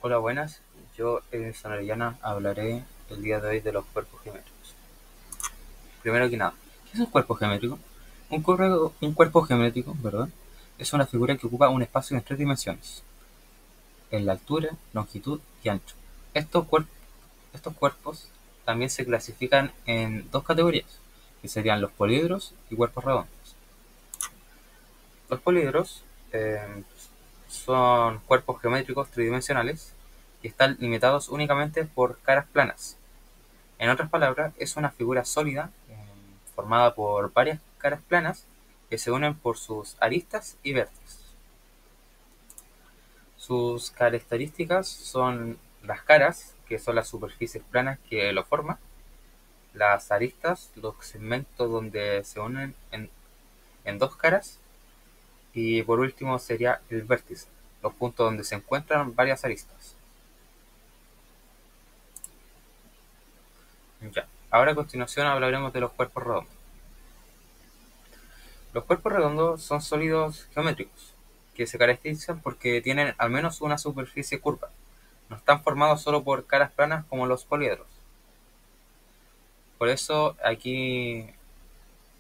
Hola, buenas. Yo, Edison Orellana, hablaré el día de hoy de los cuerpos geométricos. Primero que nada, ¿qué es un cuerpo geométrico? Un cuerpo geométrico, ¿verdad? Es una figura que ocupa un espacio en tres dimensiones, en la altura, longitud y ancho. Estos, cuer- estos cuerpos también se clasifican en dos categorías, que serían los poliedros y cuerpos redondos. Los poliedros son cuerpos geométricos tridimensionales que están limitados únicamente por caras planas. En otras palabras, es una figura sólida formada por varias caras planas que se unen por sus aristas y vértices. Sus características son las caras, que son las superficies planas que lo forman, las aristas, los segmentos donde se unen en dos caras, y por último sería el vértice, los puntos donde se encuentran varias aristas. Ya. Ahora a continuación hablaremos de los cuerpos redondos. Los cuerpos redondos son sólidos geométricos, que se caracterizan porque tienen al menos una superficie curva. No están formados solo por caras planas como los poliedros. Por eso aquí,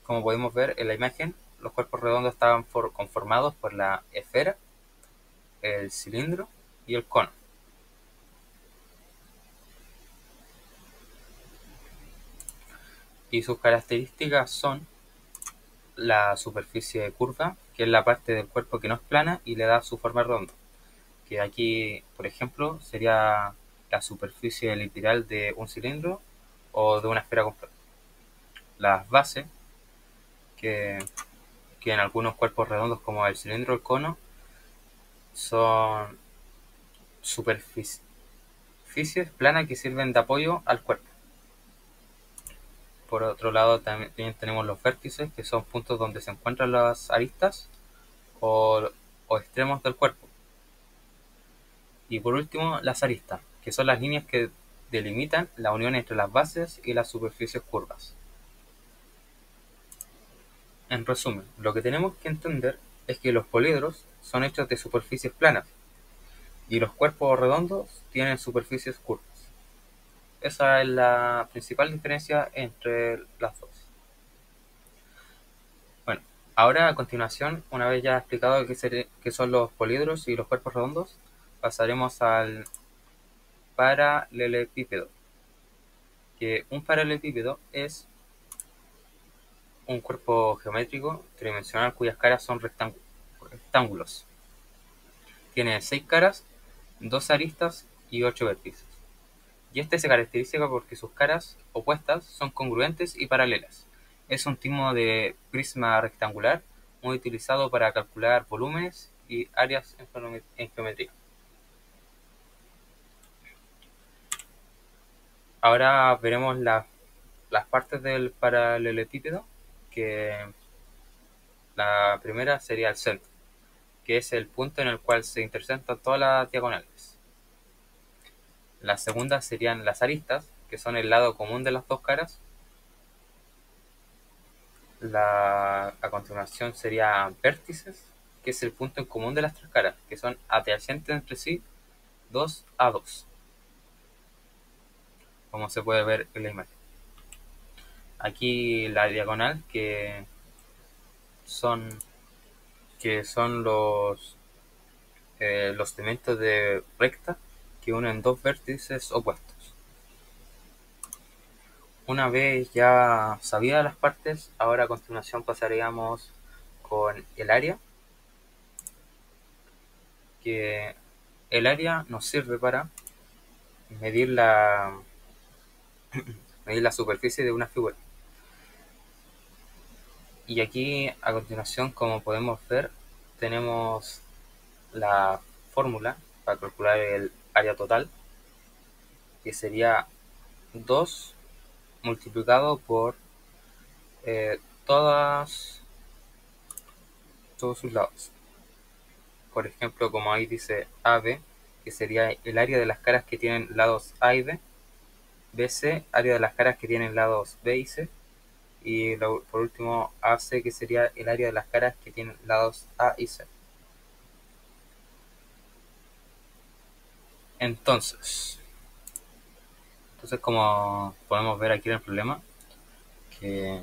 como podemos ver en la imagen, los cuerpos redondos estaban conformados por la esfera, el cilindro y el cono. Y sus características son la superficie curva, que es la parte del cuerpo que no es plana y le da su forma redonda. Que aquí, por ejemplo, sería la superficie literal de un cilindro o de una esfera completa. Las bases, que, que en algunos cuerpos redondos como el cilindro o el cono, son superficies planas que sirven de apoyo al cuerpo. Por otro lado, también tenemos los vértices, que son puntos donde se encuentran las aristas o, o extremos del cuerpo. Y por último, las aristas, que son las líneas que delimitan la unión entre las bases y las superficies curvas. En resumen, lo que tenemos que entender es que los poliedros son hechos de superficies planas y los cuerpos redondos tienen superficies curvas. Esa es la principal diferencia entre las dos. Bueno, ahora a continuación, una vez ya explicado qué son los poliedros y los cuerpos redondos, pasaremos al paralelepípedo. Que un paralelepípedo es un cuerpo geométrico tridimensional cuyas caras son rectángulos. Tiene 6 caras, 2 aristas y 8 vértices. Y este se caracteriza porque sus caras opuestas son congruentes y paralelas. Es un tipo de prisma rectangular muy utilizado para calcular volúmenes y áreas en geometría. Ahora veremos las partes del paralelepípedo, que la primera sería el centro, que es el punto en el cual se intersectan todas las diagonales. La segunda serían las aristas, que son el lado común de las dos caras. A continuación sería vértices, que es el punto en común de las tres caras, que son adyacentes entre sí 2 a 2, como se puede ver en la imagen. Aquí la diagonal, son, que son los segmentos de recta que unen dos vértices opuestos. Una vez ya sabidas las partes, ahora a continuación pasaríamos con el área, que el área nos sirve para medir medir la superficie de una figura. Y aquí a continuación, como podemos ver, tenemos la fórmula para calcular el área total, que sería 2 multiplicado por eh, todas, todos sus lados. Por ejemplo, como ahí dice AB, que sería el área de las caras que tienen lados A y B, BC, área de las caras que tienen lados B y C, y por último AC, que sería el área de las caras que tienen lados A y C. Entonces, como podemos ver aquí en el problema,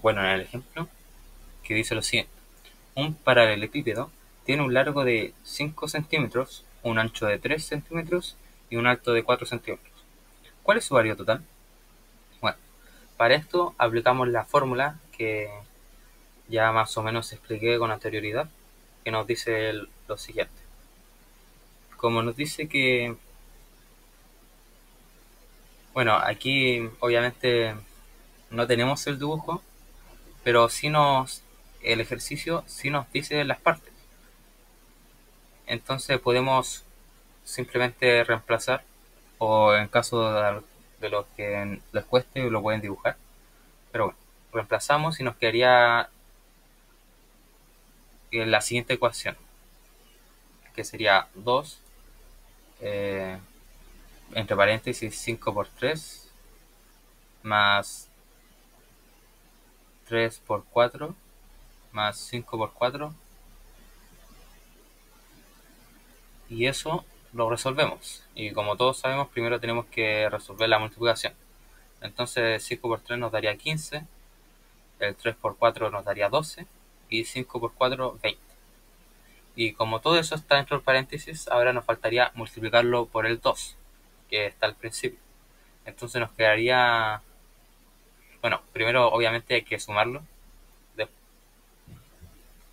bueno, en el ejemplo, que dice lo siguiente. Un paralelepípedo tiene un largo de 5 centímetros, un ancho de 3 centímetros y un alto de 4 centímetros. ¿Cuál es su área total? Bueno, para esto aplicamos la fórmula que ya más o menos expliqué con anterioridad, que nos dice lo siguiente. Como nos dice que, bueno, aquí obviamente no tenemos el dibujo, pero el ejercicio sí nos dice las partes. Entonces podemos simplemente reemplazar, o en caso de los que les cueste lo pueden dibujar, pero bueno, reemplazamos y nos quedaría la siguiente ecuación, que sería 2 eh, entre paréntesis 5 por 3 más 3 por 4 más 5 por 4, y eso lo resolvemos. Y como todos sabemos, primero tenemos que resolver la multiplicación. Entonces 5 por 3 nos daría 15, el 3 por 4 nos daría 12 y 5 por 4, 20. Y como todo eso está dentro del paréntesis, ahora nos faltaría multiplicarlo por el 2, que está al principio. Entonces nos quedaría, bueno, primero obviamente hay que sumarlo,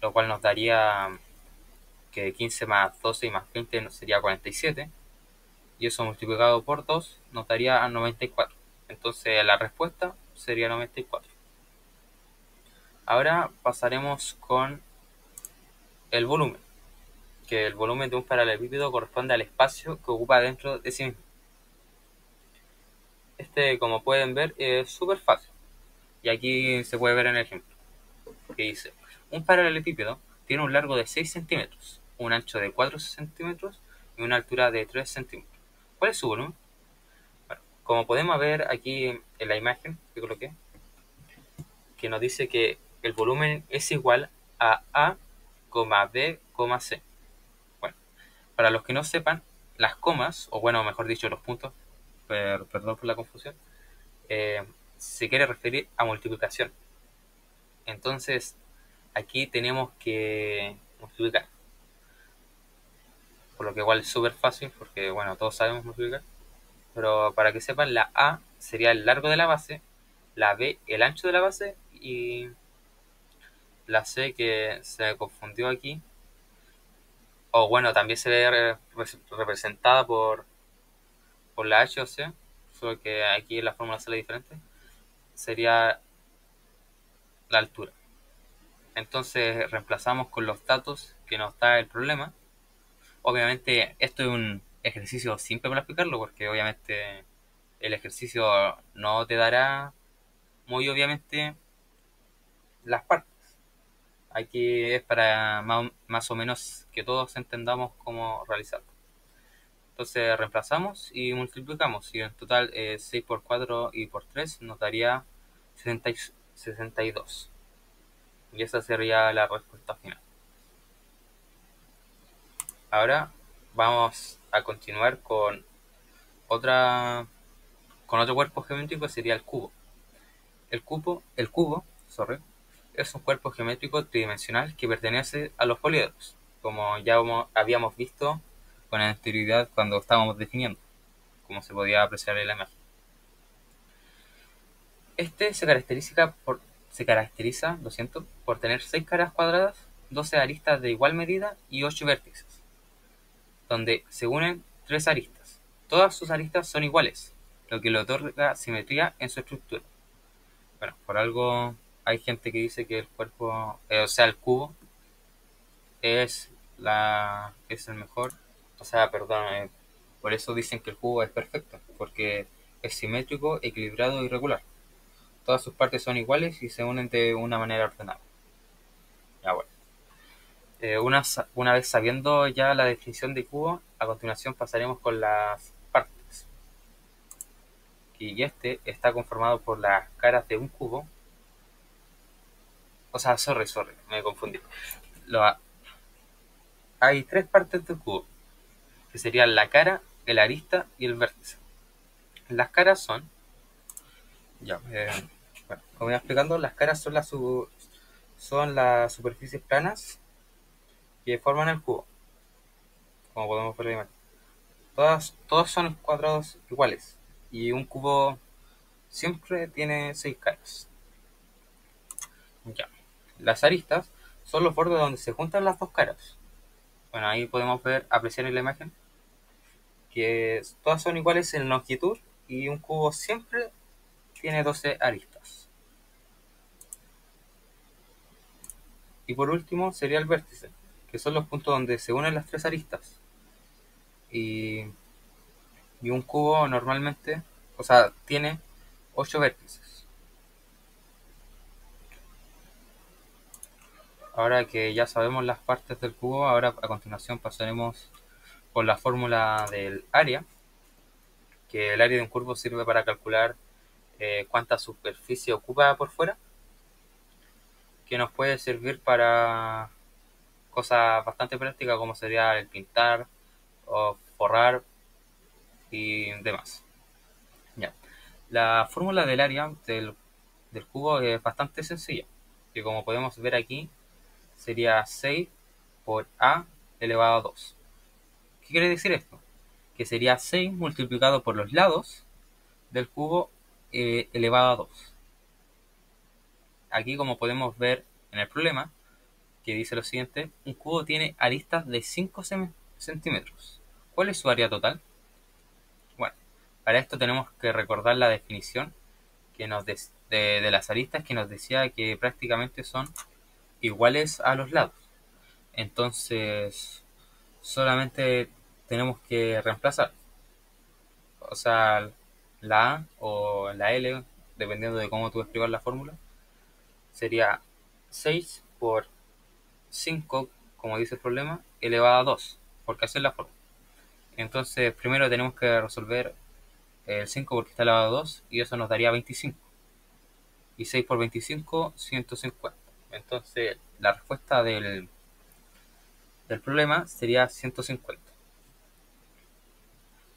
lo cual nos daría que 15 más 12 y más 20 sería 47, y eso multiplicado por 2 nos daría 94. Entonces la respuesta sería 94. Ahora pasaremos con el volumen, que el volumen de un paralelepípedo corresponde al espacio que ocupa dentro de sí mismo. Como pueden ver, es súper fácil. Y aquí se puede ver en el ejemplo, que dice, un paralelepípedo tiene un largo de 6 centímetros, un ancho de 4 centímetros y una altura de 3 centímetros. ¿Cuál es su volumen? Bueno, como podemos ver aquí en la imagen que coloqué, que nos dice que el volumen es igual a, B, C. Bueno, para los que no sepan, las comas, o bueno, mejor dicho, los puntos, perdón por la confusión, eh, se quiere referir a multiplicación. Entonces, aquí tenemos que multiplicar. Por lo que igual es súper fácil, porque bueno, todos sabemos multiplicar. Pero para que sepan, la A sería el largo de la base, la B el ancho de la base, y la C, que se me confundió aquí, o bueno, también se ve representada por la H o C, solo que aquí la fórmula sale diferente, sería la altura. Entonces reemplazamos con los datos que nos da el problema. Obviamente esto es un ejercicio simple para explicarlo, porque obviamente el ejercicio no te dará muy obviamente las partes. Aquí es para más o menos que todos entendamos cómo realizarlo. Entonces reemplazamos y multiplicamos. Y en total 6 por 4 y por 3 nos daría 62. Y esa sería la respuesta final. Ahora vamos a continuar otra, con otro cuerpo geométrico, sería el cubo. El cubo, es un cuerpo geométrico tridimensional que pertenece a los poliedros, como ya habíamos visto con anterioridad cuando estábamos definiendo, como se podía apreciar en la imagen. Se caracteriza, por tener 6 caras cuadradas, 12 aristas de igual medida y 8 vértices, donde se unen 3 aristas. Todas sus aristas son iguales, lo que le otorga simetría en su estructura. Bueno, por algo hay gente que dice que el cuerpo, o sea, el cubo es el mejor. O sea, perdón, por eso dicen que el cubo es perfecto, porque es simétrico, equilibrado y regular. Todas sus partes son iguales y se unen de una manera ordenada. Ya bueno. Una vez sabiendo ya la definición de cubo, a continuación pasaremos con las partes. Y está conformado por las caras de un cubo. O sea, sorry, me confundí. Lo, Hay 3 partes del cubo, que serían la cara, el arista y el vértice. Las caras son, bueno, como iba explicando, las caras son las superficies planas que forman el cubo, como podemos ver en la imagen. Todos son cuadrados iguales y un cubo siempre tiene 6 caras. Ya. Las aristas son los bordes donde se juntan las dos caras. Bueno, ahí podemos apreciar en la imagen que todas son iguales en longitud y un cubo siempre tiene 12 aristas. Y por último sería el vértice, que son los puntos donde se unen las tres aristas. Y, y un cubo normalmente, o sea, tiene 8 vértices. Ahora que ya sabemos las partes del cubo, ahora a continuación pasaremos por la fórmula del área, que el área de un cubo sirve para calcular cuánta superficie ocupa por fuera, que nos puede servir para cosas bastante prácticas como sería el pintar o forrar y demás. Ya. La fórmula del área del cubo es bastante sencilla, que como podemos ver aquí sería 6 por a elevado a 2. ¿Qué quiere decir esto? Que sería 6 multiplicado por los lados del cubo elevado a 2. Aquí como podemos ver en el problema, que dice lo siguiente, un cubo tiene aristas de 5 centímetros. ¿Cuál es su área total? Bueno, para esto tenemos que recordar la definición que de las aristas que nos decía que prácticamente son iguales a los lados. Entonces, solamente tenemos que reemplazar. O sea, la A o la L, dependiendo de cómo tú escribas la fórmula, sería 6 por 5, como dice el problema, elevado a 2, porque así es la fórmula. Entonces, primero tenemos que resolver el 5 porque está elevado a 2 y eso nos daría 25. Y 6 por 25, 150. Entonces, la respuesta del problema sería 150.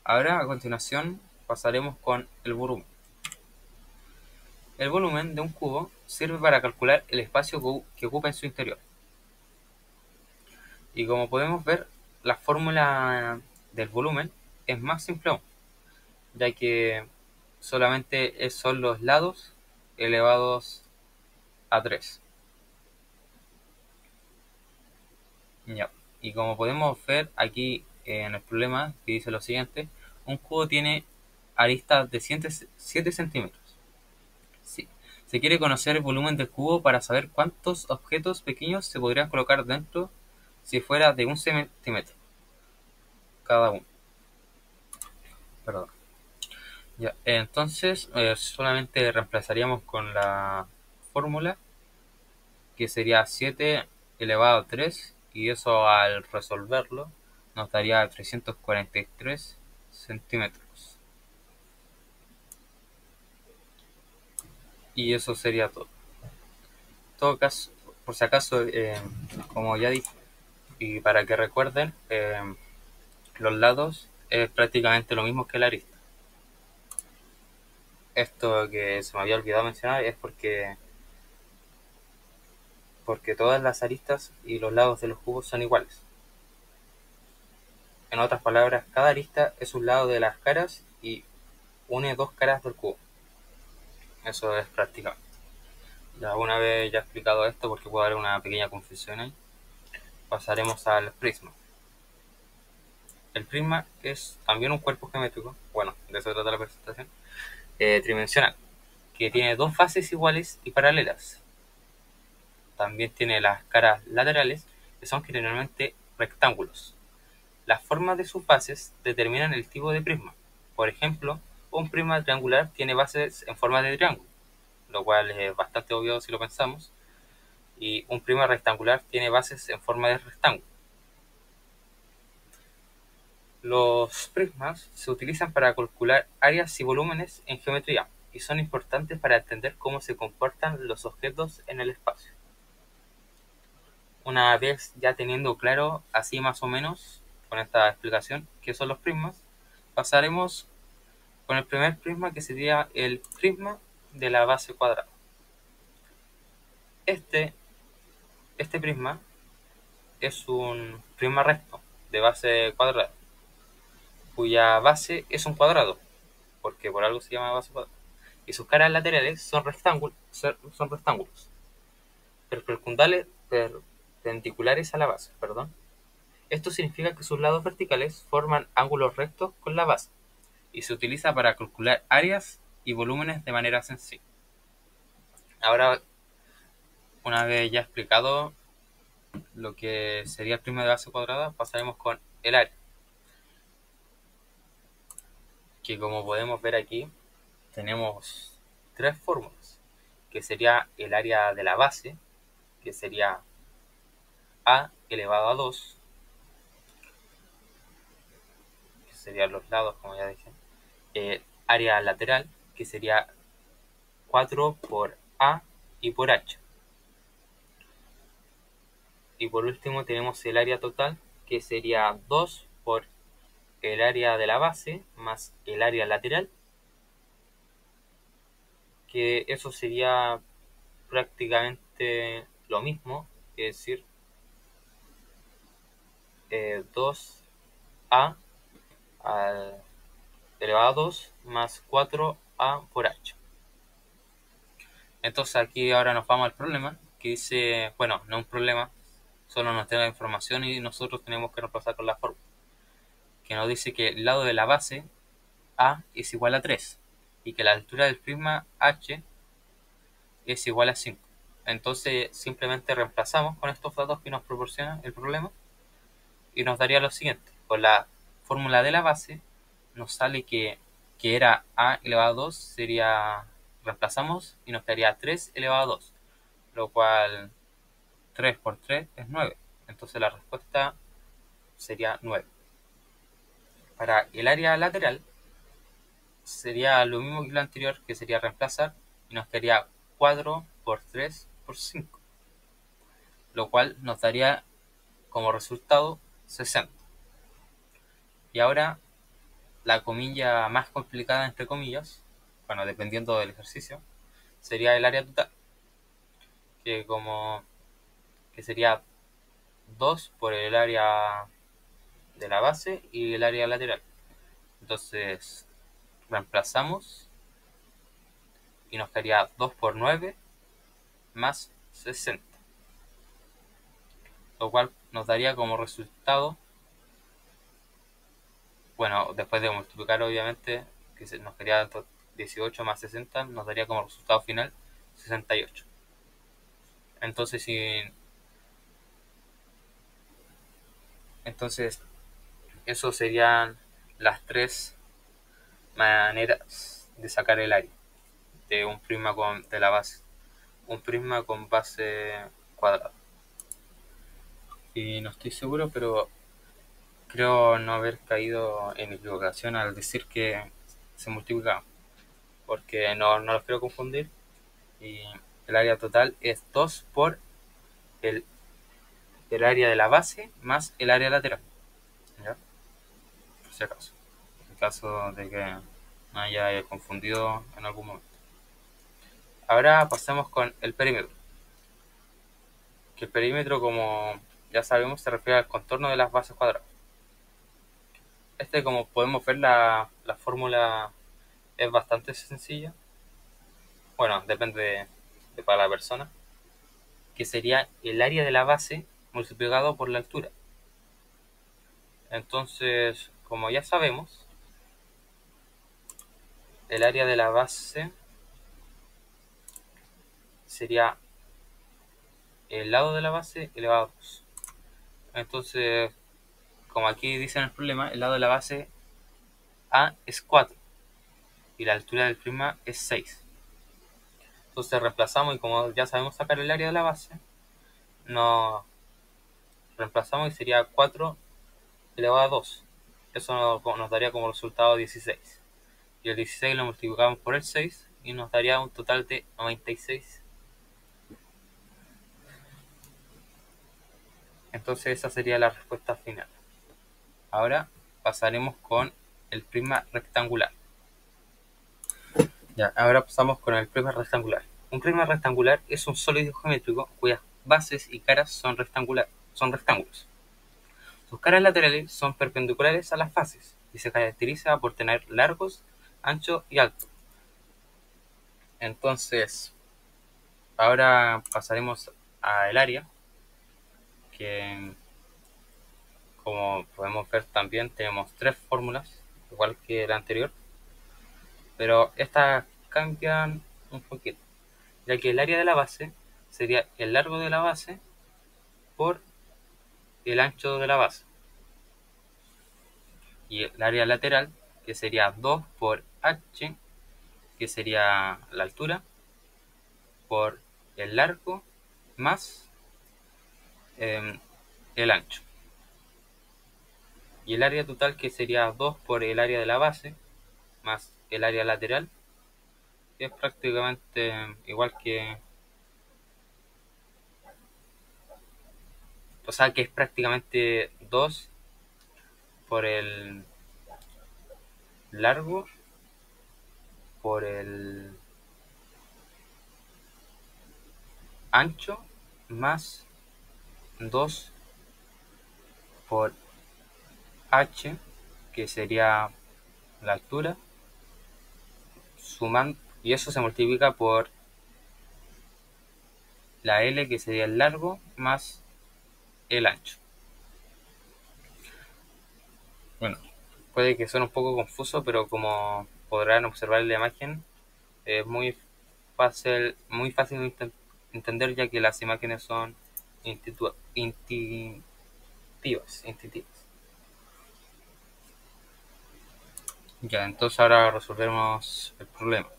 Ahora, a continuación, pasaremos con el volumen. El volumen de un cubo sirve para calcular el espacio que ocupa en su interior. Y como podemos ver, la fórmula del volumen es más simple aún, ya que solamente son los lados elevados a 3. Ya. Y como podemos ver aquí en el problema, que dice lo siguiente, un cubo tiene aristas de 7 centímetros. Sí. Se quiere conocer el volumen del cubo para saber cuántos objetos pequeños se podrían colocar dentro si fuera de 1 centímetro cada uno. Perdón. Ya, entonces solamente reemplazaríamos con la fórmula que sería 7 elevado a 3 y eso al resolverlo nos daría 343 centímetros. Y eso sería todo. En todo caso, por si acaso, como ya dije, y para que recuerden, los lados es prácticamente lo mismo que la arista. Esto que se me había olvidado mencionar es porque todas las aristas y los lados de los cubos son iguales. En otras palabras, cada arista es un lado de las caras y une dos caras del cubo. Eso es prácticamente. Ya una vez ya explicado esto, porque puede haber una pequeña confusión ahí, pasaremos al prisma. El prisma es también un cuerpo geométrico, bueno, de eso trata la presentación, tridimensional, que tiene dos faces iguales y paralelas. También tiene las caras laterales, que son generalmente rectángulos. Las formas de sus bases determinan el tipo de prisma. Por ejemplo, un prisma triangular tiene bases en forma de triángulo, lo cual es bastante obvio si lo pensamos, y un prisma rectangular tiene bases en forma de rectángulo. Los prismas se utilizan para calcular áreas y volúmenes en geometría y son importantes para entender cómo se comportan los objetos en el espacio. Una vez ya teniendo claro, así más o menos, con esta explicación, qué son los prismas, pasaremos con el primer prisma, que sería el prisma de la base cuadrada. Este prisma es un prisma recto de base cuadrada, cuya base es un cuadrado, porque por algo se llama base cuadrada, y sus caras laterales son rectángulos perpendiculares a la base. Esto significa que sus lados verticales forman ángulos rectos con la base, y se utiliza para calcular áreas y volúmenes de manera sencilla. Ahora, una vez ya explicado lo que sería el prisma de base cuadrada, pasaremos con el área, que como podemos ver aquí, tenemos tres fórmulas, que sería el área de la base, que sería a elevado a 2, que serían los lados, como ya dije. Área lateral, que sería 4 por a y por h. Y por último tenemos el área total, que sería 2 por el área de la base más el área lateral, que eso sería prácticamente lo mismo, es decir, 2a al elevado a 2 más 4a por h. Entonces aquí ahora nos vamos al problema, que dice, bueno, no es un problema, solo nos da la información y nosotros tenemos que reemplazar con la fórmula, que nos dice que el lado de la base a es igual a 3 y que la altura del prisma h es igual a 5. Entonces simplemente reemplazamos con estos datos que nos proporciona el problema y nos daría lo siguiente. Con la fórmula de la base nos sale que era a elevado a 2, sería, reemplazamos y nos quedaría 3 elevado a 2, lo cual 3 por 3 es 9. Entonces la respuesta sería 9. Para el área lateral sería lo mismo que lo anterior, que sería reemplazar, y nos quedaría 4 por 3 por 5, lo cual nos daría como resultado 60. Y ahora la comilla más complicada, entre comillas, bueno, dependiendo del ejercicio, sería el área total, que como que sería 2 por el área de la base y el área lateral. Entonces reemplazamos y nos quedaría 2 por 9 más 60, lo cual nos daría como resultado, bueno, después de multiplicar obviamente, que nos quedaría 18 más 60, nos daría como resultado final 68. Entonces, entonces eso serían las tres maneras de sacar el área de un prisma de la base, un prisma con base cuadrada. Y no estoy seguro, pero creo no haber caído en equivocación al decir que se multiplicaban, porque no los quiero confundir. Y el área total es 2 por el, el área de la base más el área lateral, ¿ya? Por si acaso, en caso de que me haya confundido en algún momento. Ahora pasamos con el perímetro, que el perímetro, como ya sabemos, se refiere al contorno de las bases cuadradas. Como podemos ver, la fórmula es bastante sencilla. Bueno, depende de para la persona, que sería el área de la base multiplicado por la altura. Entonces, como ya sabemos, el área de la base sería el lado de la base elevado a 2. Entonces, como aquí dice en el problema, el lado de la base A es 4 y la altura del prisma es 6. Entonces reemplazamos, y como ya sabemos sacar el área de la base, nos reemplazamos y sería 4 elevado a 2. Eso nos daría como resultado 16. Y el 16 lo multiplicamos por el 6 y nos daría un total de 96. Entonces esa sería la respuesta final. Ahora pasaremos con el prisma rectangular. Ya, ahora pasamos con el prisma rectangular. Un prisma rectangular es un sólido geométrico cuyas bases y caras son rectángulos. Sus caras laterales son perpendiculares a las fases y se caracteriza por tener largos, anchos y altos. Entonces, ahora pasaremos al área, que como podemos ver también tenemos tres fórmulas, igual que la anterior, pero estas cambian un poquito, ya que el área de la base sería el largo de la base por el ancho de la base, y el área lateral, que sería 2 por h, que sería la altura, por el largo más el ancho. Y el área total, que sería 2 por el área de la base más el área lateral, que es prácticamente igual que... O sea, que es prácticamente 2 por el largo por el ancho más 2 por h, que sería la altura, sumando, y eso se multiplica por la L, que sería el largo, más el ancho. Bueno, puede que suene un poco confuso, pero como podrán observar en la imagen, es muy fácil de entender, ya que las imágenes son intuitivas. Ya, entonces ahora resolvemos el problema,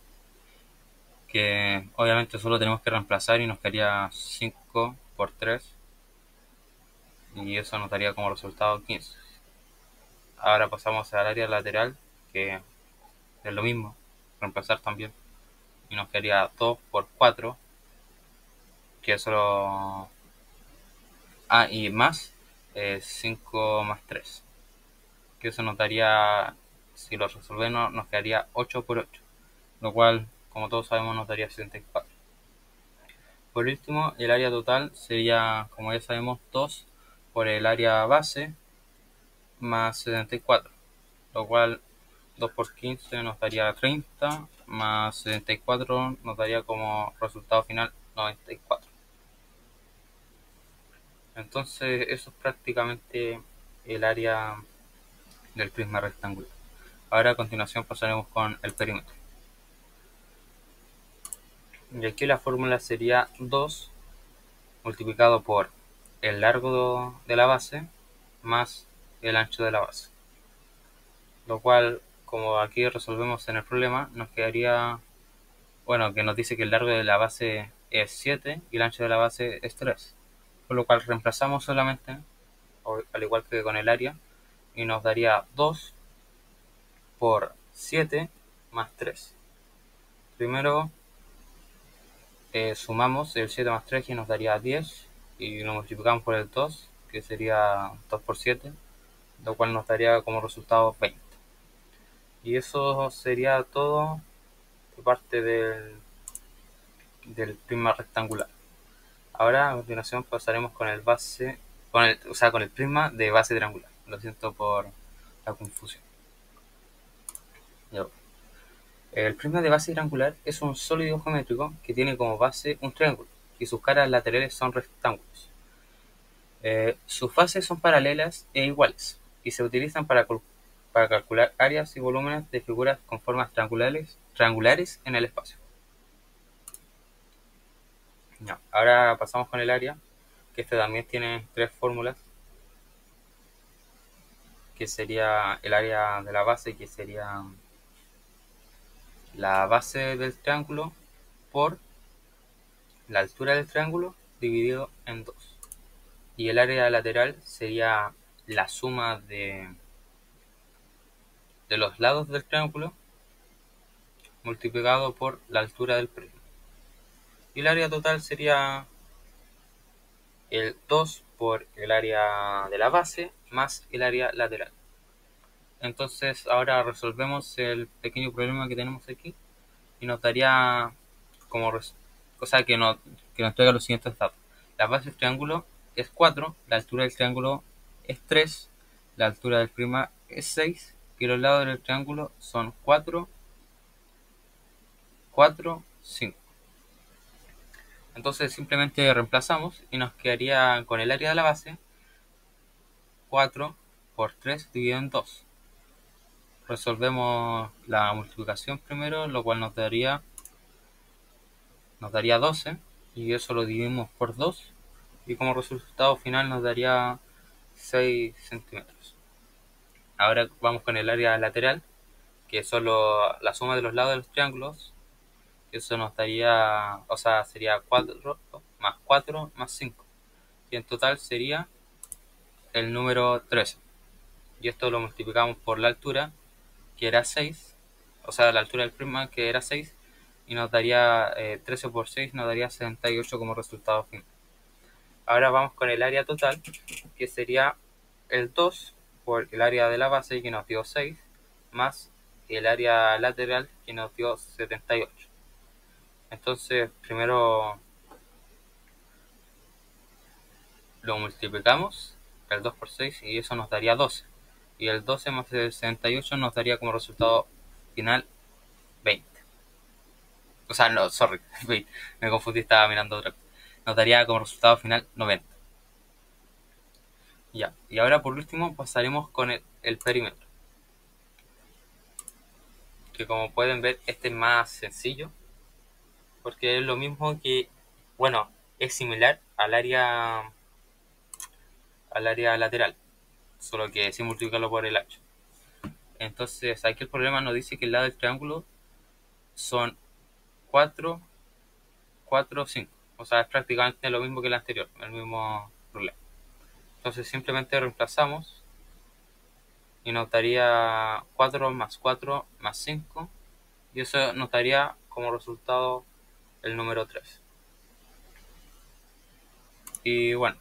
que obviamente solo tenemos que reemplazar y nos quedaría 5 por 3, y eso nos daría como resultado 15. Ahora pasamos al área lateral, que es lo mismo, reemplazar también, y nos quedaría 2 por 4, que es solo... y más 5 más 3, que eso nos daría, si lo resolvemos, nos quedaría 8 por 8, lo cual, como todos sabemos, nos daría 64. Por último, el área total sería, como ya sabemos, 2 por el área base más 74, lo cual 2 por 15 nos daría 30, más 74 nos daría como resultado final 94. Entonces eso es prácticamente el área del prisma rectangular. Ahora a continuación pasaremos con el perímetro. Y aquí la fórmula sería 2 multiplicado por el largo de la base más el ancho de la base. Lo cual, como aquí resolvemos en el problema, nos quedaría, bueno, que nos dice que el largo de la base es 7 y el ancho de la base es 3. Por lo cual reemplazamos solamente, al igual que con el área, y nos daría 2 por 7 más 3. Primero sumamos el 7 más 3, que nos daría 10, y lo multiplicamos por el 2, que sería 2 por 7, lo cual nos daría como resultado 20. Y eso sería todo de parte del prisma rectangular. Ahora a continuación pasaremos con el prisma de base triangular. Lo siento por la confusión. El prisma de base triangular es un sólido geométrico que tiene como base un triángulo y sus caras laterales son rectángulos. Sus fases son paralelas e iguales y se utilizan para calcular áreas y volúmenes de figuras con formas triangulares en el espacio. Ya, ahora pasamos con el área, que este también tiene tres fórmulas, que sería el área de la base, que sería la base del triángulo por la altura del triángulo dividido en 2. Y el área lateral sería la suma de los lados del triángulo multiplicado por la altura del prisma. Y el área total sería el 2 por el área de la base más el área lateral. Entonces ahora resolvemos el pequeño problema que tenemos aquí y nos daría como o sea que nos traiga los siguientes datos. La base del triángulo es 4, la altura del triángulo es 3, la altura del prisma es 6 y los lados del triángulo son 4, 4, 5. Entonces simplemente reemplazamos y nos quedaría con el área de la base 4 por 3 dividido en 2. Resolvemos la multiplicación primero, lo cual nos daría 12 y eso lo dividimos por 2 y como resultado final nos daría 6 centímetros. Ahora vamos con el área lateral, que es solo la suma de los lados de los triángulos, que eso nos daría, o sea, sería 4 más 5 y en total sería el número 13. Y esto lo multiplicamos por la altura, que era 6, o sea, la altura del prisma, que era 6, y nos daría 13 por 6, nos daría 78 como resultado final. Ahora vamos con el área total, que sería el 2 por el área de la base, que nos dio 6, más el área lateral, que nos dio 78. Entonces, primero lo multiplicamos, el 2 por 6, y eso nos daría 12. Y el 12 más el 78 nos daría como resultado final 20. O sea, no, sorry, me confundí, estaba mirando otra cosa. Nos daría como resultado final 90. Ya, y ahora por último pasaremos con el perímetro. Que como pueden ver, este es más sencillo. Porque es lo mismo que, bueno, es similar al área lateral. Solo que sin multiplicarlo por el ancho. Entonces, aquí el problema nos dice que el lado del triángulo son 4, 4, 5. O sea, es prácticamente lo mismo que el anterior, el mismo problema. Entonces simplemente reemplazamos y nos daría 4 más 4 más 5 y eso nos daría como resultado el número 3. Y bueno,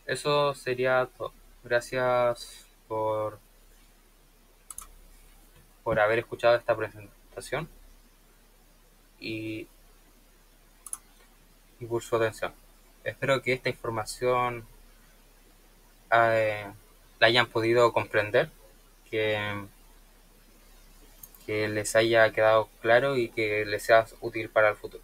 eso sería todo. Gracias por haber escuchado esta presentación y, y por su atención. Espero que esta información la hayan podido comprender, que, que les haya quedado claro y que les sea útil para el futuro.